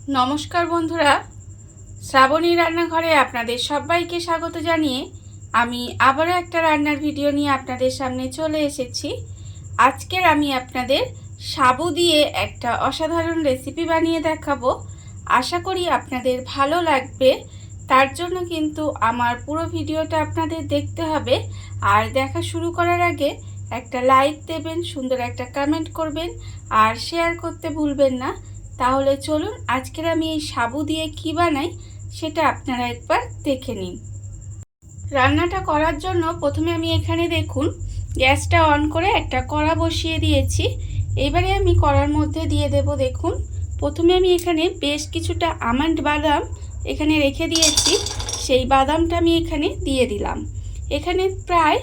নমস্কার বন্ধুরা, শ্রাবণী রান্নাঘরে আপনাদের সবাইকে স্বাগত জানিয়ে আমি আবারও একটা রান্নার ভিডিও নিয়ে আপনাদের সামনে চলে এসেছি। আজকের আমি আপনাদের সাবু দিয়ে একটা অসাধারণ রেসিপি বানিয়ে দেখাবো। আশা করি আপনাদের ভালো লাগবে। তার জন্য কিন্তু আমার পুরো ভিডিওটা আপনাদের দেখতে হবে। আর দেখা শুরু করার আগে একটা লাইক দেবেন, সুন্দর একটা কমেন্ট করবেন আর শেয়ার করতে ভুলবেন না। তাহলে চলুন আজকের আমি এই সাবু দিয়ে কি বানাই সেটা আপনারা একবার দেখে নিন। রান্নাটা করার জন্য প্রথমে আমি এখানে দেখুন গ্যাসটা অন করে একটা কড়া বসিয়ে দিয়েছি। এবারে আমি কড়ার মধ্যে দিয়ে দেব, দেখুন প্রথমে আমি এখানে বেশ কিছুটা আমন্ড বাদাম এখানে রেখে দিয়েছি, সেই বাদামটা আমি এখানে দিয়ে দিলাম। এখানে প্রায়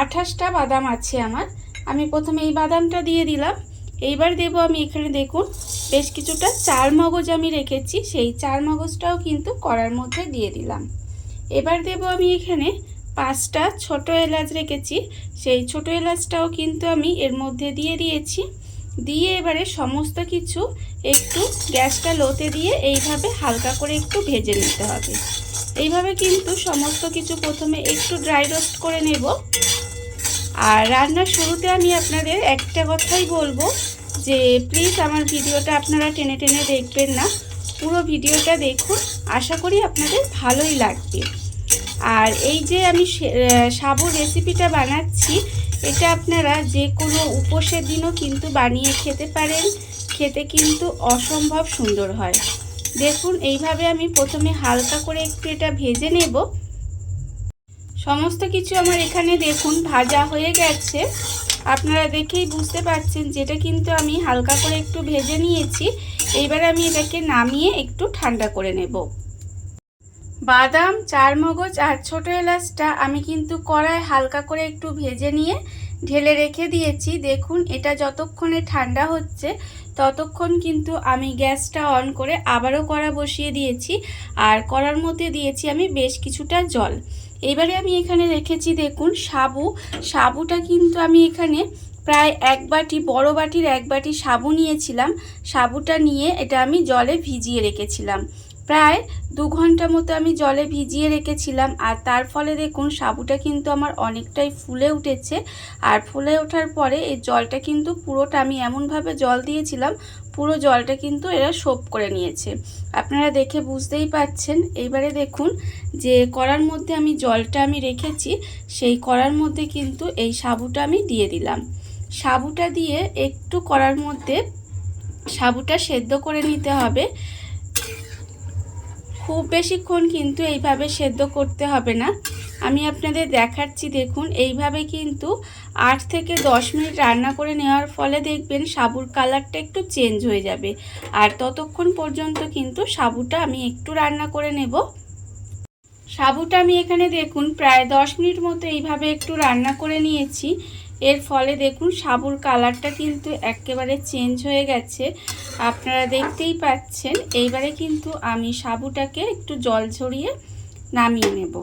28টা বাদাম আছে আমার। আমি প্রথমে এই বাদামটা দিয়ে দিলাম। এইবার দেব আমি এখানে দেখুন বেশ কিছুটা চার মগজ আমি রেখেছি, সেই চার মগজটাও কিন্তু কড়ার মধ্যে দিয়ে দিলাম। এবার দেব আমি এখানে 5টা ছোট এলাচ রেখেছি, সেই ছোট এলাচটাও কিন্তু আমি এর মধ্যে দিয়ে দিয়েছি। দিয়ে এবারে সমস্ত কিছু একটু গ্যাসটা লোতে দিয়ে এইভাবে হালকা করে একটু ভেজে নিতে হবে। এইভাবে কিন্তু সমস্ত কিছু প্রথমে একটু ড্রাই রোস্ট করে নেব। আর রান্নার শুরুতে আমি আপনাদের একটা কথাই বলবো যে প্লিজ আমার ভিডিওটা আপনারা টেনে টেনে দেখবেন না, পুরো ভিডিওটা দেখুন, আশা করি আপনাদের ভালোই লাগবে। আর এই যে আমি সাবুর রেসিপিটা বানাচ্ছি, এটা আপনারা যে কোনো উপোসের দিনও কিন্তু বানিয়ে খেতে পারেন, খেতে কিন্তু অসম্ভব সুন্দর হয়। দেখুন এইভাবে আমি প্রথমে হালকা করে একটু এটা ভেজে নেব। সমস্ত কিছু আমার এখানে দেখুন ভাজা হয়ে গেছে, আপনারা দেখেই বুঝতে পারছেন যেটা কিন্তু আমি হালকা করে একটু ভেজে নিয়েছি। এইবার আমি এটাকে নামিয়ে একটু ঠান্ডা করে নেব। বাদাম, চার মগজ আর ছোট এলাচটা আমি কিন্তু কড়ায় হালকা করে একটু ভেজে নিয়ে ঢেলে রেখে দিয়েছি। দেখুন এটা যতক্ষণে ঠান্ডা হচ্ছে ততক্ষণ কিন্তু আমি গ্যাসটা অন করে আবারও কড়া বসিয়ে দিয়েছি। আর কড়ার মধ্যে দিয়েছি আমি বেশ কিছুটা জল। এবারে আমি এখানে রেখেছি দেখুন সাবুটা কিন্তু আমি এখানে প্রায় এক বাটি, বড় বাটির এক বাটি সাবু নিয়েছিলাম। সাবুটা নিয়ে এটা আমি জলে ভিজিয়ে রেখেছিলাম, প্রায় 2 ঘন্টা মতো আমি জলে ভিজিয়ে রেখেছিলাম। আর তার ফলে দেখুন সাবুটা কিন্তু আমার অনেকটাই ফুলে উঠেছে। আর ফুলে ওঠার পরে এই জলটা কিন্তু পুরোটা, আমি এমনভাবে জল দিয়েছিলাম পুরো জলটা কিন্তু এরা সোপ করে নিয়েছে, আপনারা দেখে বুঝতেই পাচ্ছেন। এইবারে দেখুন যে কড়ার মধ্যে আমি জলটা আমি রেখেছি, সেই কড়ার মধ্যে কিন্তু এই সাবুটা আমি দিয়ে দিলাম। সাবুটা দিয়ে একটু কড়ার মধ্যে সাবুটা সেদ্ধ করে নিতে হবে। খুব বেশিক্ষণ কিন্তু এইভাবে সেদ্ধ করতে হবে না, আমি আপনাদের দেখাচ্ছি। দেখুন এইভাবে কিন্তু 8 থেকে 10 মিনিট রান্না করে নেওয়ার ফলে দেখবেন সাবুর কালারটা একটু চেঞ্জ হয়ে যাবে। আর ততক্ষণ পর্যন্ত কিন্তু সাবুটা আমি একটু রান্না করে নেব। সাবুটা আমি এখানে দেখুন প্রায় 10 মিনিট মতো এইভাবে একটু রান্না করে নিয়েছি। এর ফলে দেখুন সাবুর কালারটা কিন্তু একেবারে চেঞ্জ হয়ে গেছে, আপনারা দেখতেই পাচ্ছেন। এইবারে কিন্তু আমি সাবুটাকে একটু জল ঝরিয়ে নামিয়ে নেব।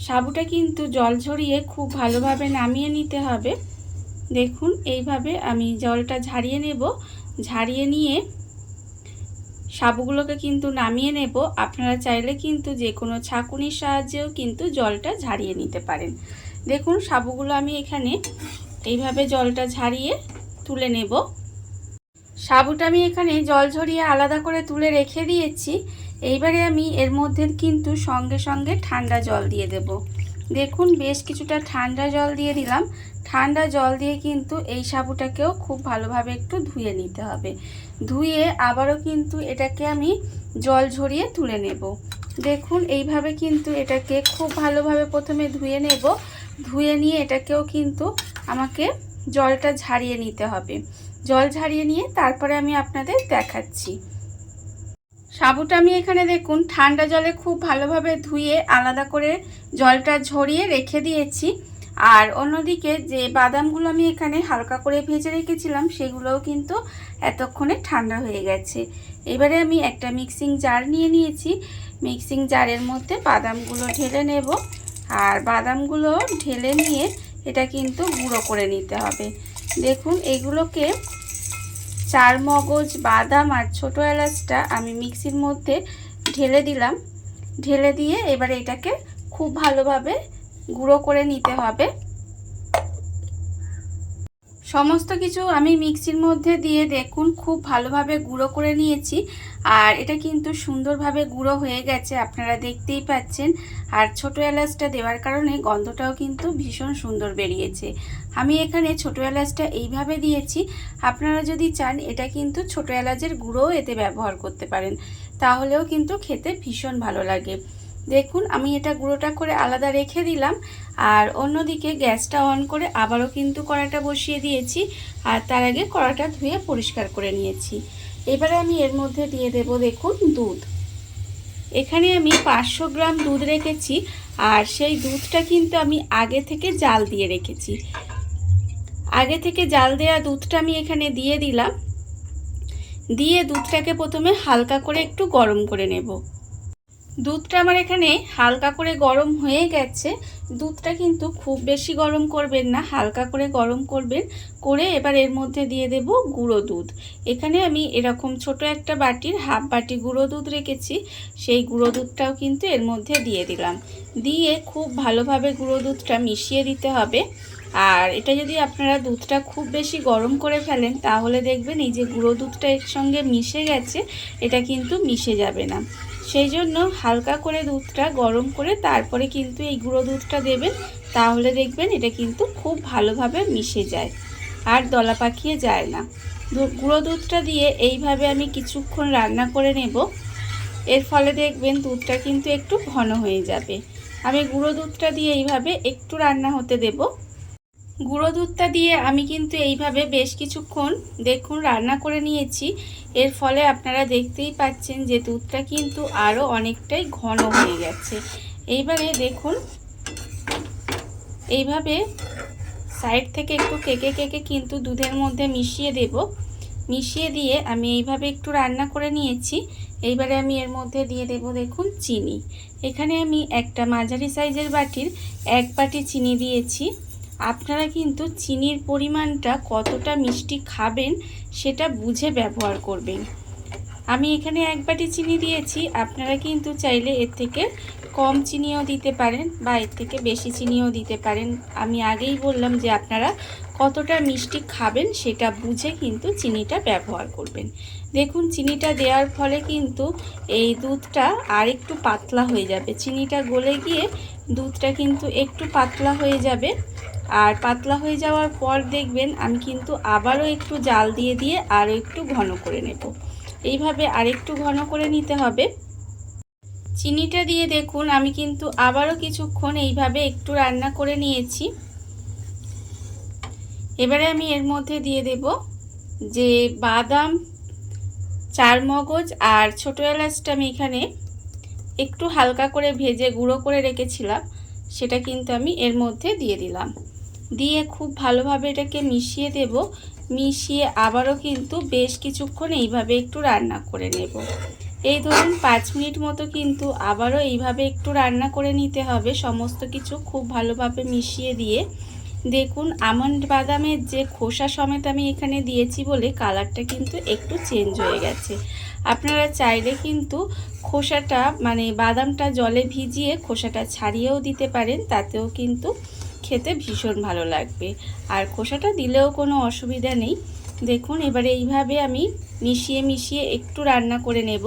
সাবুটা কিন্তু জল ঝরিয়ে খুব ভালোভাবে নামিয়ে নিতে হবে। দেখুন এইভাবে আমি জলটা ঝারিয়ে নেব। ঝারিয়ে নিয়ে সাবুগুলোকে কিন্তু নামিয়ে নেব। আপনারা চাইলে কিন্তু যে কোনো ছাঁকুনির সাহায্যেও কিন্তু জলটা ঝারিয়ে নিতে পারেন। দেখুন সাবুগুলো আমি এখানে এইভাবে জলটা ঝারিয়ে তুলে নেব। সাবুটা আমি এখানে জল ঝরিয়ে আলাদা করে তুলে রেখে দিয়েছি। এইবারে আমি এর মধ্যে কিন্তু সঙ্গে সঙ্গে ঠান্ডা জল দিয়ে দেব। দেখুন বেশ কিছুটা ঠান্ডা জল দিয়ে দিলাম। ঠান্ডা জল দিয়ে কিন্তু এই সাবুটাকেও খুব ভালোভাবে একটু ধুয়ে নিতে হবে। ধুয়ে আবারও কিন্তু এটাকে আমি জল ঝরিয়ে তুলে নেব। দেখুন এইভাবে কিন্তু এটাকে খুব ভালোভাবে প্রথমে ধুয়ে নেব। ধুয়ে নিয়ে এটাকেও কিন্তু আমাকে জলটা ঝারিয়ে নিতে হবে। জল ঝারিয়ে নিয়ে তারপরে আমি আপনাদের দেখাচ্ছি। সাবুটা আমি এখানে দেখুন ঠান্ডা জলে খুব ভালোভাবে ধুয়ে আলাদা করে জলটা ঝরিয়ে রেখে দিয়েছি। আর অন্যদিকে যে বাদামগুলো আমি এখানে হালকা করে ভেজে রেখেছিলাম সেগুলোও কিন্তু এতক্ষণে ঠান্ডা হয়ে গেছে। এবারে আমি একটা মিক্সিং জার নিয়ে নিয়েছি। মিক্সিং জারের মধ্যে বাদামগুলো ঢেলে নেব। আর বাদামগুলো ঢেলে নিয়ে এটা কিন্তু গুঁড়ো করে নিতে হবে। দেখুন এগুলোকে চার মগজ, বাদাম আর ছোটো এলাচটা আমি মিক্সির মধ্যে ঢেলে দিলাম। ঢেলে দিয়ে এবারে এটাকে খুব ভালোভাবে গুঁড়ো করে নিতে হবে। সমস্ত কিছু আমি মিক্সির মধ্যে দিয়ে দেখুন খুব ভালোভাবে গুঁড়ো করে নিয়েছি। আর এটা কিন্তু সুন্দরভাবে গুঁড়ো হয়ে গেছে, আপনারা দেখতেই পাচ্ছেন। আর ছোটো এলাচটা দেওয়ার কারণে গন্ধটাও কিন্তু ভীষণ সুন্দর বেরিয়েছে। আমি এখানে ছোটো এলাচটা এইভাবে দিয়েছি। আপনারা যদি চান এটা কিন্তু ছোটো এলাচের গুঁড়োও এতে ব্যবহার করতে পারেন, তাহলেও কিন্তু খেতে ভীষণ ভালো লাগে। দেখুন আমি এটা গুঁড়োটা করে আলাদা রেখে দিলাম। আর অন্যদিকে গ্যাসটা অন করে আবারও কিন্তু কড়াটা বসিয়ে দিয়েছি। আর তার আগে কড়াটা ধুয়ে পরিষ্কার করে নিয়েছি। এবারে আমি এর মধ্যে দিয়ে দেব দেখুন দুধ। এখানে আমি 500 গ্রাম দুধ রেখেছি। আর সেই দুধটা কিন্তু আমি আগে থেকে জাল দিয়ে রেখেছি। আগে থেকে জাল দেওয়া দুধটা আমি এখানে দিয়ে দিলাম। দিয়ে দুধটাকে প্রথমে হালকা করে একটু গরম করে নেব। দুধটা আমার এখানে হালকা করে গরম হয়ে গেছে। দুধটা কিন্তু খুব বেশি গরম করবেন না, হালকা করে গরম করবেন। করে এবার এর মধ্যে দিয়ে দেব গুঁড়ো দুধ। এখানে আমি এরকম ছোট একটা বাটির হাফ বাটি গুঁড়ো দুধ রেখেছি, সেই গুঁড়ো দুধটাও কিন্তু এর মধ্যে দিয়ে দিলাম। দিয়ে খুব ভালোভাবে গুঁড়ো দুধটা মিশিয়ে দিতে হবে। আর এটা যদি আপনারা দুধটা খুব বেশি গরম করে ফেলেন তাহলে দেখবেন এই যে গুঁড়ো দুধটা এর সঙ্গে মিশে গেছে, এটা কিন্তু মিশে যাবে না। সেই জন্য হালকা করে দুধটা গরম করে তারপরে কিন্তু এই গুঁড়ো দুধটা দেবেন, তাহলে দেখবেন এটা কিন্তু খুব ভালোভাবে মিশে যায় আর দলা পাকিয়ে যায় না। গুঁড়ো দুধটা দিয়ে এইভাবে আমি কিছুক্ষণ রান্না করে নেব। এর ফলে দেখবেন দুধটা কিন্তু একটু ঘন হয়ে যাবে। আমি গুঁড়ো দুধটা দিয়ে এইভাবে একটু রান্না হতে দেব। গুঁড়ো দুধটা দিয়ে আমি কিন্তু এইভাবে বেশ কিছুক্ষণ দেখুন রান্না করে নিয়েছি। এর ফলে আপনারা দেখতেই পাচ্ছেন যে দুধটা কিন্তু আরও অনেকটাই ঘন হয়ে গেছে। এইবারে দেখুন এইভাবে সাইড থেকে একটু কেকে কেকে কিন্তু দুধের মধ্যে মিশিয়ে দেব। মিশিয়ে দিয়ে আমি এইভাবে একটু রান্না করে নিয়েছি। এইবারে আমি এর মধ্যে দিয়ে দেব দেখুন চিনি। এখানে আমি একটা মাঝারি সাইজের বাটির 1 বাটি চিনি দিয়েছি। আপনারা কিন্তু চিনির পরিমাণটা কতটা মিষ্টি খাবেন সেটা বুঝে ব্যবহার করবেন। আমি এখানে 1 বাটি চিনি দিয়েছি, আপনারা কিন্তু চাইলে এর থেকে কম চিনিও দিতে পারেন বা এর থেকে বেশি চিনিও দিতে পারেন। আমি আগেই বললাম যে আপনারা কতটা মিষ্টি খাবেন সেটা বুঝে কিন্তু চিনিটা ব্যবহার করবেন। দেখুন চিনিটা দেওয়ার ফলে কিন্তু এই দুধটা আর একটু পাতলা হয়ে যাবে। চিনিটা গলে গিয়ে দুধটা কিন্তু একটু পাতলা হয়ে যাবে। আর পাতলা হয়ে যাওয়ার পর দেখবেন আমি কিন্তু আবারও একটু জাল দিয়ে দিয়ে আরও একটু ঘন করে নেব। এইভাবে আরেকটু ঘন করে নিতে হবে। চিনিটা দিয়ে দেখুন আমি কিন্তু আবারও কিছুক্ষণ এইভাবে একটু রান্না করে নিয়েছি। এবারে আমি এর মধ্যে দিয়ে দেব যে বাদাম, চারমগজ আর ছোটো এলাচটা আমি এখানে একটু হালকা করে ভেজে গুঁড়ো করে রেখেছিলাম, সেটা কিন্তু আমি এর মধ্যে দিয়ে দিলাম। দিয়ে খুব ভালোভাবে এটাকে মিশিয়ে দেব। মিশিয়ে আবারও কিন্তু বেশ কিছুক্ষণ এইভাবে একটু রান্না করে নেব। এই ধরুন 5 মিনিট মতো কিন্তু আবারও এইভাবে একটু রান্না করে নিতে হবে। সমস্ত কিছু খুব ভালোভাবে মিশিয়ে দিয়ে দেখুন আমন্ড বাদামের যে খোসা সমেত আমি এখানে দিয়েছি বলে কালারটা কিন্তু একটু চেঞ্জ হয়ে গেছে। আপনারা চাইলে কিন্তু খোসাটা মানে বাদামটা জলে ভিজিয়ে খোসাটা ছাড়িয়েও দিতে পারেন, তাতেও কিন্তু খেতে ভীষণ ভালো লাগবে। আর খোসাটা দিলেও কোনো অসুবিধা নেই। দেখুন এবারে এইভাবে আমি মিশিয়ে মিশিয়ে একটু রান্না করে নেব।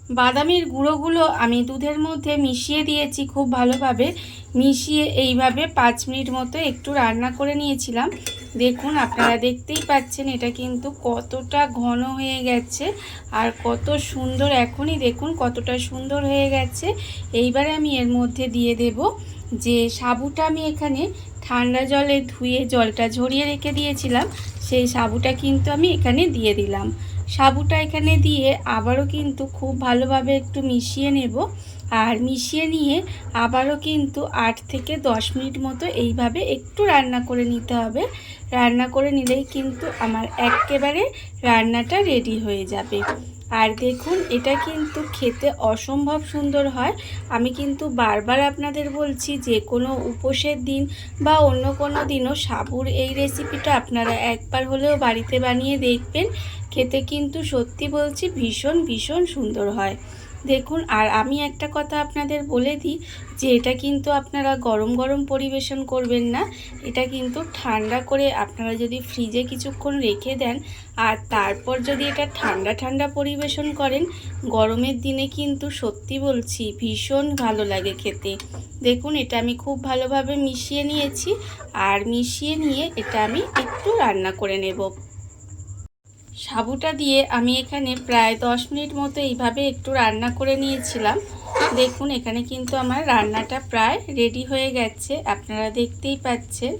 বাদামের গুঁড়োগুলো আমি দুধের মধ্যে মিশিয়ে দিয়েছি, খুব ভালোভাবে মিশিয়ে এইভাবে 5 মিনিট মতো একটু রান্না করে নিয়েছিলাম। দেখুন আপনারা দেখতেই পাচ্ছেন এটা কিন্তু কতটা ঘন হয়ে গেছে আর কত সুন্দর, এখনই দেখুন কতটা সুন্দর হয়ে গেছে। এইবারে আমি এর মধ্যে দিয়ে দেব যে সাবুটা আমি এখানে ঠান্ডা জলে ধুয়ে জলটা ঝরিয়ে রেখে দিয়েছিলাম, সেই সাবুটা কিন্তু আমি এখানে দিয়ে দিলাম। সাবুটা এখানে দিয়ে আবারও কিন্তু খুব ভালোভাবে একটু মিশিয়ে নেব। আর মিশিয়ে নিয়ে আবারও কিন্তু 8 থেকে 10 মিনিট মতো এইভাবে একটু রান্না করে নিতে হবে। রান্না করে নিলেই কিন্তু আমার একেবারে রান্নাটা রেডি হয়ে যাবে। আর দেখুন এটা কিন্তু খেতে অসম্ভব সুন্দর হয়। আমি কিন্তু বারবার আপনাদের বলছি, যে কোনো উপোসের দিন বা অন্য কোনো দিনও সাবুর এই রেসিপিটা আপনারা একবার হলেও বাড়িতে বানিয়ে দেখবেন। খেতে কিন্তু সত্যি বলছি ভীষণ ভীষণ সুন্দর হয়। দেখুন, আর আমি একটা কথা আপনাদের বলে দিই, যে এটা কিন্তু আপনারা গরম গরম পরিবেশন করবেন না। এটা কিন্তু ঠান্ডা করে আপনারা যদি ফ্রিজে কিছুক্ষণ রেখে দেন আর তারপর যদি এটা ঠান্ডা ঠান্ডা পরিবেশন করেন, গরমের দিনে কিন্তু সত্যি বলছি ভীষণ ভালো লাগে খেতে। দেখুন এটা আমি খুব ভালোভাবে মিশিয়ে নিয়েছি, আর মিশিয়ে নিয়ে এটা আমি একটু রান্না করে নেব। সাবুটা দিয়ে আমি এখানে প্রায় 10 মিনিট মতো এইভাবে একটু রান্না করে নিয়েছিলাম। দেখুন এখানে কিন্তু আমার রান্নাটা প্রায় রেডি হয়ে গেছে, আপনারা দেখতেই পাচ্ছেন।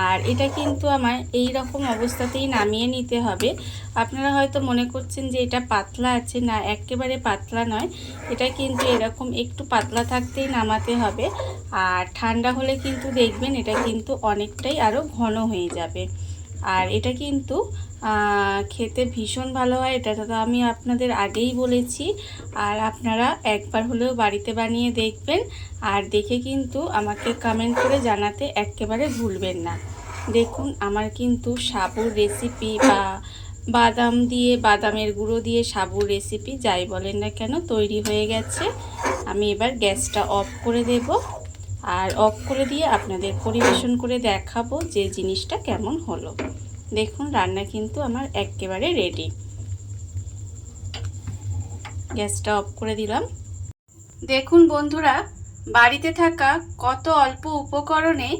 আর এটা কিন্তু আমার এই রকম অবস্থাতেই নামিয়ে নিতে হবে। আপনারা হয়তো মনে করছেন যে এটা পাতলা আছে, না একেবারে পাতলা নয়, এটা কিন্তু এরকম একটু পাতলা থাকতেই নামাতে হবে। আর ঠান্ডা হলে কিন্তু দেখবেন এটা কিন্তু অনেকটাই আরও ঘন হয়ে যাবে। আর এটা কিন্তু খেতে ভীষণ ভালো হয়, এটা তো আমি আপনাদের আগেই বলেছি। আর আপনারা একবার হলেও বাড়িতে বানিয়ে দেখবেন, আর দেখে কিন্তু আমাকে কমেন্ট করে জানাতে একেবারে ভুলবেন না। দেখুন আমার কিন্তু সাবুর রেসিপি বা বাদাম দিয়ে, বাদামের গুঁড়ো দিয়ে সাবুর রেসিপি যাই বলেন না কেন তৈরি হয়ে গেছে। আমি এবার গ্যাসটা অফ করে দেব, আর অফ করে দিয়ে আপনাদের পরিবেশন করে দেখাবো যে জিনিসটা কেমন হলো। দেখুন রান্না কিন্তু আমার একেবারে রেডি। গ্যাসটা অফ করে দিলাম। দেখুন বন্ধুরা, বাড়িতে থাকা কত অল্প উপকরণে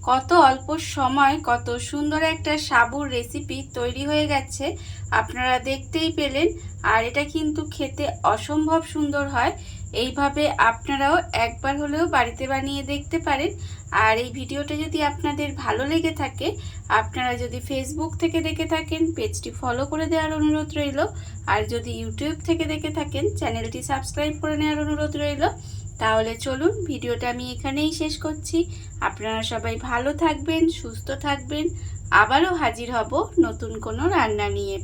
কত অল্প সময় কত সুন্দর একটা সাবুর রেসিপি তৈরি হয়ে গেছে, আপনারা দেখতেই পেলেন। আর এটা কিন্তু খেতে অসম্ভব সুন্দর হয়। এইভাবে আপনারাও একবার হলেও বাড়িতে বানিয়ে দেখতে পারেন। আর এই ভিডিওটা যদি আপনাদের ভালো লেগে থাকে, আপনারা যদি ফেসবুক থেকে দেখে থাকেন পেজটি ফলো করে দেওয়ার অনুরোধ রইল। আর যদি ইউটিউব থেকে দেখে থাকেন চ্যানেলটি সাবস্ক্রাইব করে নেওয়ার অনুরোধ রইল। তাহলে চলুন ভিডিওটা আমি এখানেই শেষ করছি। আপনারা সবাই ভালো থাকবেন, সুস্থ থাকবেন। আবারও হাজির হব নতুন কোনো রান্না নিয়ে।